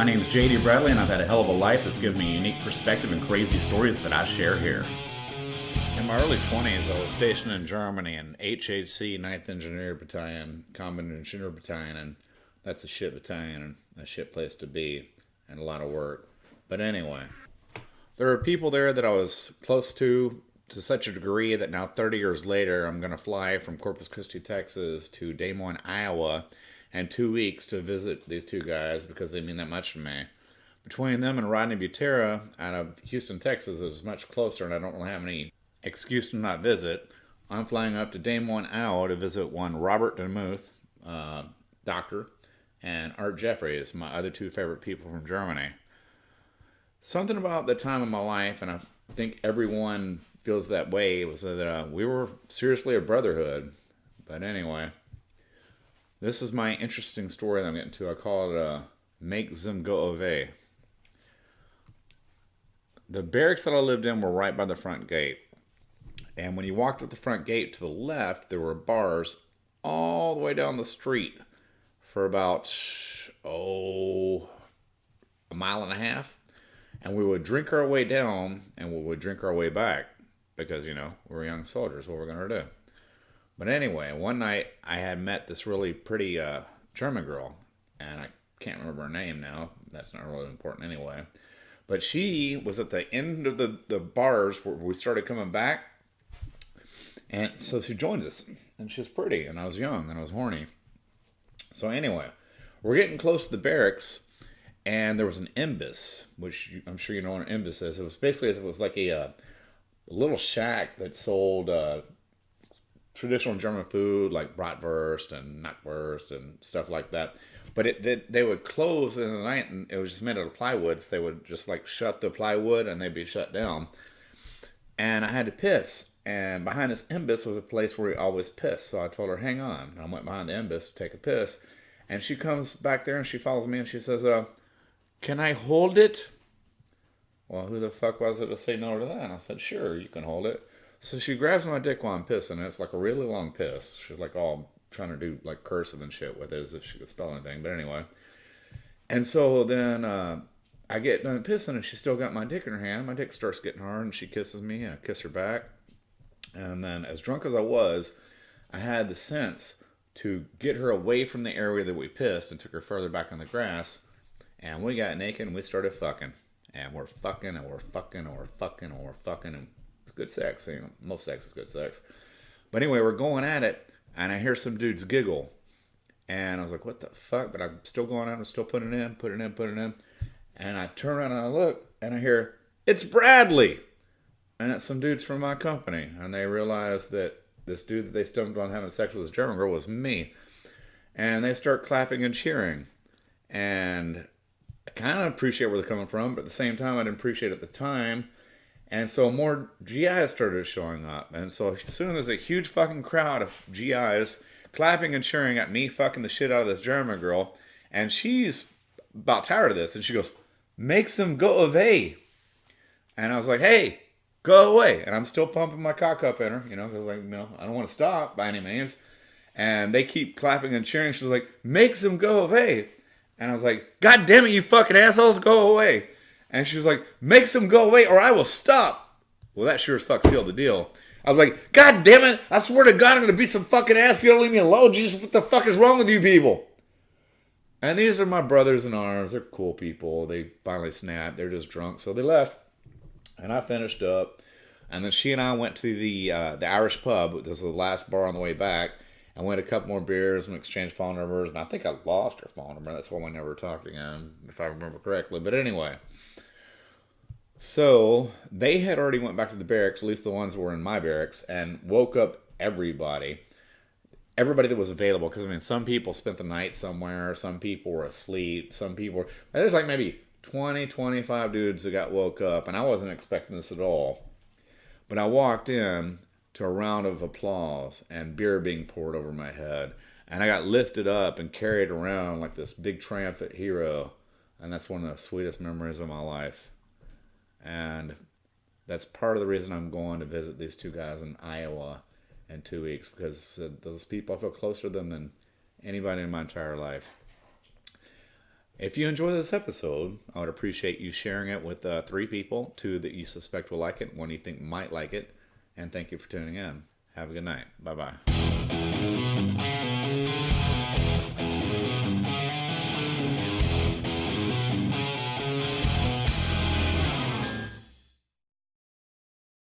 My name is JD Bradley, and I've had a hell of a life that's given me a unique perspective and crazy stories that I share here. In my early 20s, I was stationed in Germany in HHC 9th Engineer Battalion, Combat Engineer Battalion, and that's a shit battalion and a shit place to be and a lot of work. But anyway, there are people there that I was close to such a degree that now 30 years later, I'm going to fly from Corpus Christi, Texas to Des Moines, Iowa in 2 weeks to visit these two guys because they mean that much to me. Between them and Rodney Butera out of Houston, Texas, is much closer, and I don't really have any excuse to not visit. I'm flying up to Des Moines, Iowa to visit one Robert Demuth, doctor, and Art Jeffries, my other two favorite people from Germany. Something about the time of my life, and I think everyone feels that way, was that we were seriously a brotherhood. But anyway, this is my interesting story that I'm getting to. I call it Make Them Go Away. The barracks that I lived in were right by the front gate. And when you walked up the front gate to the left, there were bars all the way down the street for about, a mile and a half. And we would drink our way down and we would drink our way back because, we were young soldiers. What we're going to do. But anyway, one night I had met this really pretty German girl. And I can't remember her name now. That's not really important anyway. But she was at the end of the bars where we started coming back. And so she joined us. And she was pretty. And I was young and I was horny. So anyway, we're getting close to the barracks. And there was an imbus, which I'm sure you know what an imbus is. It was like a little shack that sold traditional German food like bratwurst and knackwurst and stuff like that. But they would close in the night, and it was just made out of plywood. So they would just like shut the plywood, and they'd be shut down. And I had to piss. And behind this imbus was a place where we always piss. So I told her, hang on. And I went behind the imbus to take a piss. And she comes back there and she follows me and she says, can I hold it? Well, who the fuck was it to say no to that? And I said, sure, you can hold it. So she grabs my dick while I'm pissing, and it's like a really long piss. She's like all trying to do like cursive and shit with it as if she could spell anything. But anyway. And so then I get done pissing, and she's still got my dick in her hand. My dick starts getting hard, and she kisses me, and I kiss her back. And then as drunk as I was, I had the sense to get her away from the area that we pissed and took her further back on the grass. And we got naked and we started fucking. And we're fucking and we're fucking and we're fucking and we're fucking. And it's good sex. Most sex is good sex. But anyway, we're going at it. And I hear some dudes giggle. And I was like, what the fuck? But I'm still going at it. I'm still putting it in. And I turn around and I look. And I hear, it's Bradley. And it's some dudes from my company. And they realize that this dude that they stumbled on having sex with this German girl was me. And they start clapping and cheering. And I kind of appreciate where they're coming from, but at the same time, I didn't appreciate it at the time. And so more GIs started showing up. And so soon there's a huge fucking crowd of GIs clapping and cheering at me fucking the shit out of this German girl. And she's about tired of this. And she goes, makes them go away. And I was like, hey, go away. And I'm still pumping my cock up in her, because I don't want to stop by any means. And they keep clapping and cheering. She's like, makes them go away. And I was like, God damn it, you fucking assholes, go away. And she was like, makes them go away or I will stop. Well, that sure as fuck sealed the deal. I was like, God damn it, I swear to God I'm going to beat some fucking ass if you don't leave me alone. Jesus, what the fuck is wrong with you people? And these are my brothers in arms. They're cool people. They finally snapped. They're just drunk. So they left. And I finished up. And then she and I went to the Irish pub. This was the last bar on the way back. I went a couple more beers and exchanged phone numbers, and I think I lost her phone number. That's why we never talked again, if I remember correctly. But anyway, so they had already went back to the barracks, at least the ones that were in my barracks, and woke up everybody that was available. Because, some people spent the night somewhere. Some people were asleep. There's like maybe 20, 25 dudes that got woke up, and I wasn't expecting this at all. But I walked in to a round of applause and beer being poured over my head. And I got lifted up and carried around like this big triumphant hero. And that's one of the sweetest memories of my life. And that's part of the reason I'm going to visit these two guys in Iowa in 2 weeks. Because those people, I feel closer to them than anybody in my entire life. If you enjoy this episode, I would appreciate you sharing it with 3 people, 2 that you suspect will like it, 1 you think might like it, and thank you for tuning in. Have a good night. Bye-bye.